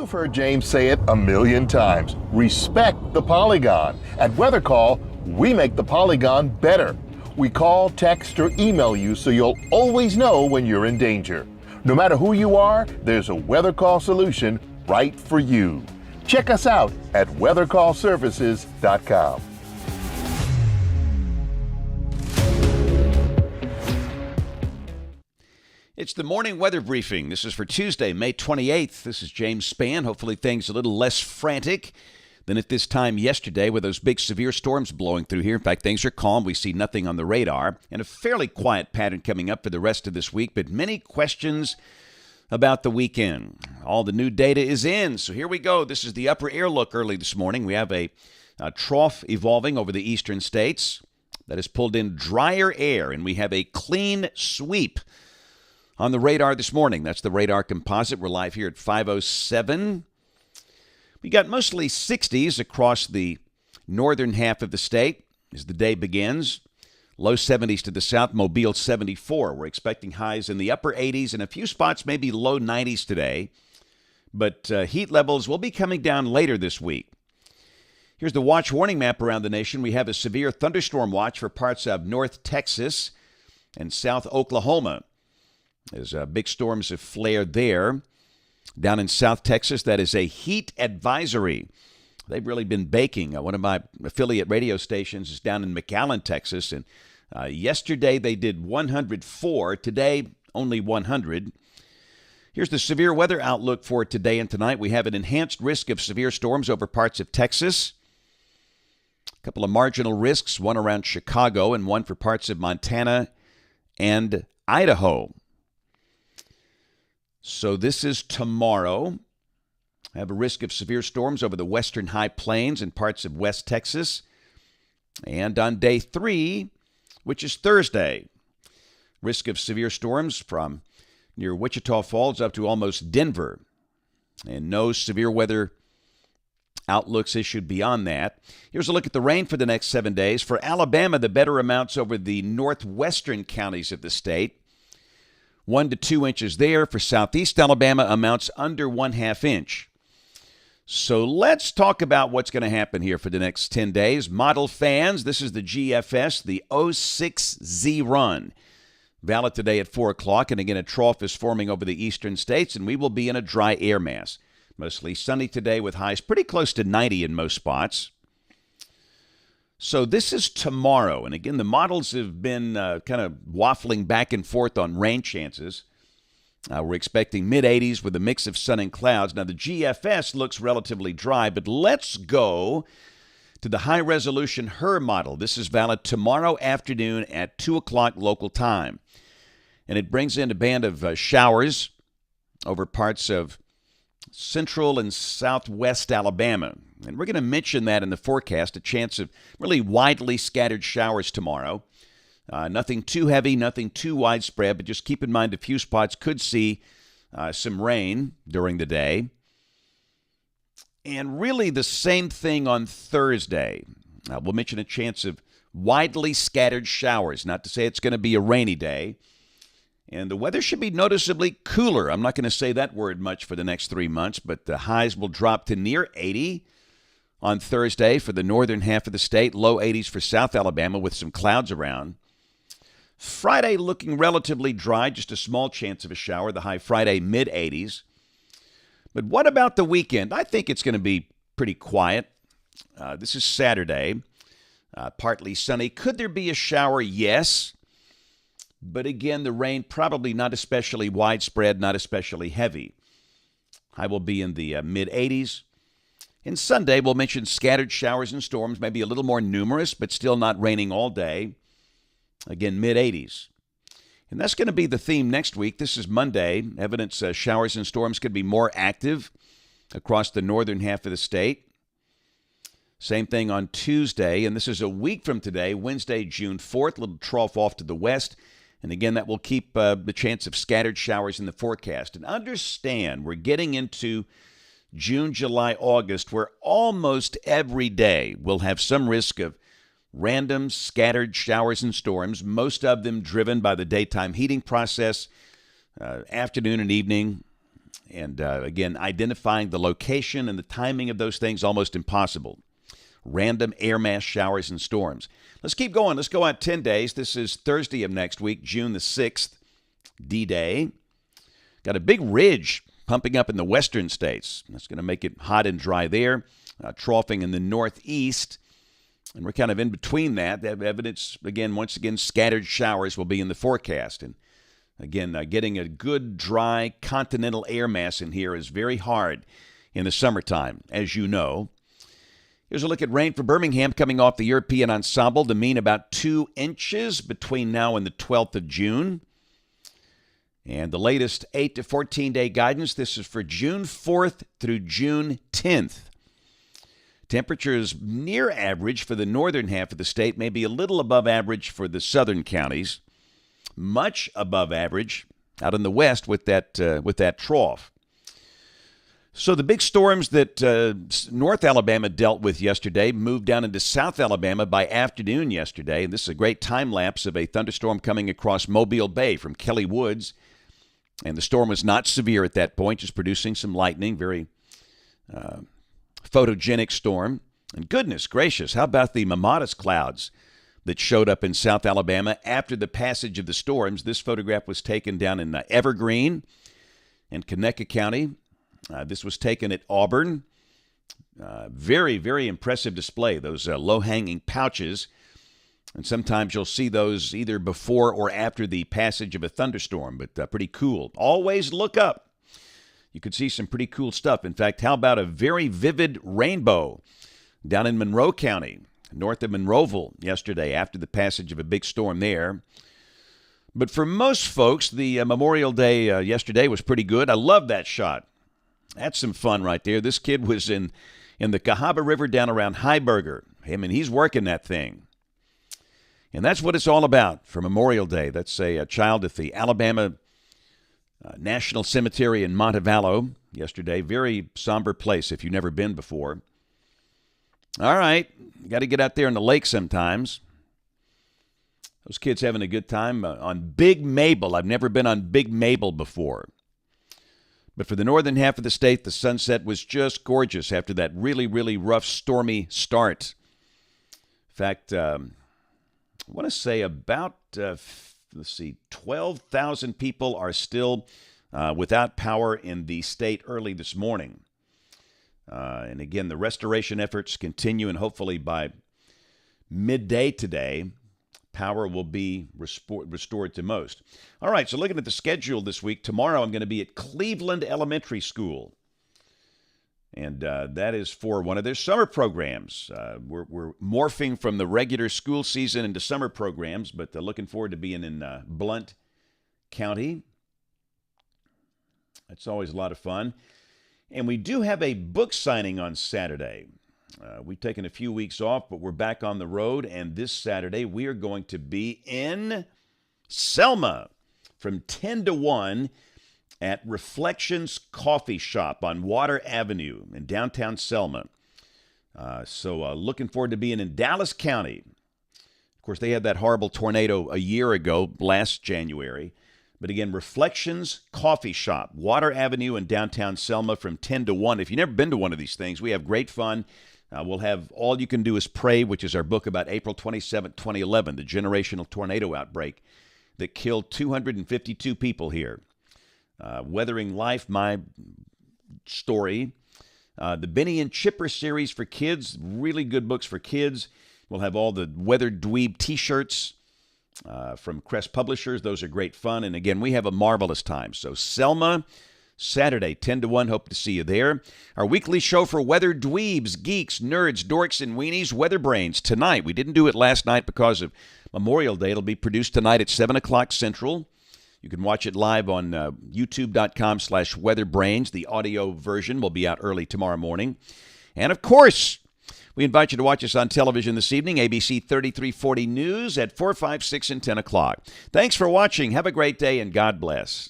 You've heard James say it a million times. Respect the Polygon. At Weather Call, we make the Polygon better. We call, text, or email you so you'll always know when you're in danger. No matter who you are, there's a Weather Call solution right for you. Check us out at weathercallservices.com. It's the morning weather briefing. This is for Tuesday, May 28th. This is James Spann. Hopefully things a little less frantic than at this time yesterday with those big severe storms blowing through here. In fact, things are calm. We see nothing on the radar and a fairly quiet pattern coming up for the rest of this week, but many questions about the weekend. All the new data is in, so here we go. This is the upper air look early this morning. We have a trough evolving over the eastern states that has pulled in drier air, and we have a clean sweep on the radar this morning. That's the radar composite. We're live here at 5:07. We got mostly 60s across the northern half of the state as the day begins. Low 70s to the south, Mobile 74. We're expecting highs in the upper 80s and a few spots, maybe low 90s today. But heat levels will be coming down later this week. Here's the watch warning map around the nation. We have a severe thunderstorm watch for parts of North Texas and South Oklahoma, as big storms have flared there. Down in South Texas, that is a heat advisory. They've really been baking. One of my affiliate radio stations is down in McAllen, Texas, and yesterday they did 104. Today, only 100. Here's the severe weather outlook for today and tonight. We have an enhanced risk of severe storms over parts of Texas. A couple of marginal risks, one around Chicago and one for parts of Montana and Idaho. So this is tomorrow. I have a risk of severe storms over the western high plains and parts of West Texas. And on day 3, which is Thursday, risk of severe storms from near Wichita Falls up to almost Denver. And no severe weather outlooks issued beyond that. Here's a look at the rain for the next 7 days. For Alabama, the better amounts over the northwestern counties of the state. 1 to 2 inches there. For southeast Alabama, amounts under 1/2 inch. So let's talk about what's going to happen here for the next 10 days. Model fans, this is the GFS, the 06Z run. Valid today at 4 o'clock, and again, a trough is forming over the eastern states, and we will be in a dry air mass. Mostly sunny today with highs pretty close to 90 in most spots. So this is tomorrow, and again, the models have been kind of waffling back and forth on rain chances. We're expecting mid-80s with a mix of sun and clouds. Now, the GFS looks relatively dry, but let's go to the high-resolution HER model. This is valid tomorrow afternoon at 2 o'clock local time, and it brings in a band of showers over parts of central and southwest Alabama. And we're going to mention that in the forecast, a chance of really widely scattered showers tomorrow. Nothing too heavy, nothing too widespread, but just keep in mind a few spots could see some rain during the day. And really the same thing on Thursday. We'll mention a chance of widely scattered showers, not to say it's going to be a rainy day. And the weather should be noticeably cooler. I'm not going to say that word much for the next 3 months, but the highs will drop to near 80 on Thursday for the northern half of the state, low 80s for South Alabama with some clouds around. Friday looking relatively dry, just a small chance of a shower, the high Friday mid-80s. But what about the weekend? I think it's going to be pretty quiet. This is Saturday, partly sunny. Could there be a shower? Yes. But again, the rain probably not especially widespread, not especially heavy. High will be in the mid-80s. And Sunday, we'll mention scattered showers and storms, maybe a little more numerous, but still not raining all day. Again, mid-80s. And that's going to be the theme next week. This is Monday. Evidence showers and storms could be more active across the northern half of the state. Same thing on Tuesday. And this is a week from today, Wednesday, June 4th. Little trough off to the west. And again, that will keep the chance of scattered showers in the forecast. And understand, we're getting into June, July, August, where almost every day we'll have some risk of random scattered showers and storms, most of them driven by the daytime heating process, afternoon and evening. And again, identifying the location and the timing of those things almost impossible. Random air mass showers and storms. Let's keep going. Let's go out 10 days. This is Thursday of next week, June the 6th, D-Day. Got a big ridge pumping up in the western states. That's going to make it hot and dry there, troughing in the northeast. And we're kind of in between that. That evidence, again, once again, scattered showers will be in the forecast. And again, getting a good, dry, continental air mass in here is very hard in the summertime, as you know. Here's a look at rain for Birmingham coming off the European ensemble. The mean about 2 inches between now and the 12th of June. And the latest 8 to 14-day guidance, this is for June 4th through June 10th. Temperatures near average for the northern half of the state, maybe a little above average for the southern counties. Much above average out in the west with that trough. So the big storms that North Alabama dealt with yesterday moved down into South Alabama by afternoon yesterday. And this is a great time lapse of a thunderstorm coming across Mobile Bay from Kelly Woods. And the storm was not severe at that point, just producing some lightning, very photogenic storm. And goodness gracious, how about the mammatus clouds that showed up in South Alabama after the passage of the storms? This photograph was taken down in Evergreen in Conecuh County. This was taken at Auburn. Very, very impressive display, those low-hanging pouches. And sometimes you'll see those either before or after the passage of a thunderstorm, but pretty cool. Always look up. You could see some pretty cool stuff. In fact, how about a very vivid rainbow down in Monroe County, north of Monroeville yesterday after the passage of a big storm there. But for most folks, the Memorial Day yesterday was pretty good. I love that shot. That's some fun right there. This kid was in the Cahaba River down around Heiberger. I mean, he's working that thing. And that's what it's all about for Memorial Day. That's a child at the Alabama National Cemetery in Montevallo yesterday. Very somber place if you've never been before. All right, got to get out there in the lake sometimes. Those kids having a good time on Big Mabel. I've never been on Big Mabel before. But for the northern half of the state, the sunset was just gorgeous after that really, really rough, stormy start. In fact, I want to say about, 12,000 people are still without power in the state early this morning. And again, the restoration efforts continue, and hopefully by midday today, power will be restored to most. All right, so looking at the schedule this week, tomorrow I'm going to be at Cleveland Elementary School. And that is for one of their summer programs. We're morphing from the regular school season into summer programs, but looking forward to being in Blount County. It's always a lot of fun. And we do have a book signing on Saturday. We've taken a few weeks off, but we're back on the road. And this Saturday, we are going to be in Selma from 10 to 1 at Reflections Coffee Shop on Water Avenue in downtown Selma. So looking forward to being in Dallas County. Of course, they had that horrible tornado a year ago, last January. But again, Reflections Coffee Shop, Water Avenue in downtown Selma from 10 to 1. If you've never been to one of these things, we have great fun. We'll have All You Can Do Is Pray, which is our book about April 27, 2011, the generational tornado outbreak that killed 252 people here. Weathering Life, my story. The Benny and Chipper series for kids, really good books for kids. We'll have all the Weather Dweeb t-shirts from Crest Publishers. Those are great fun. And again, we have a marvelous time. So Selma, Saturday, 10 to 1. Hope to see you there. Our weekly show for Weather Dweebs, Geeks, Nerds, Dorks, and Weenies, Weather Brains. Tonight, we didn't do it last night because of Memorial Day. It'll be produced tonight at 7 o'clock Central. You can watch it live on youtube.com/weatherbrains. The audio version will be out early tomorrow morning. And, of course, we invite you to watch us on television this evening, ABC 3340 News at 4, 5, 6, and 10 o'clock. Thanks for watching. Have a great day, and God bless.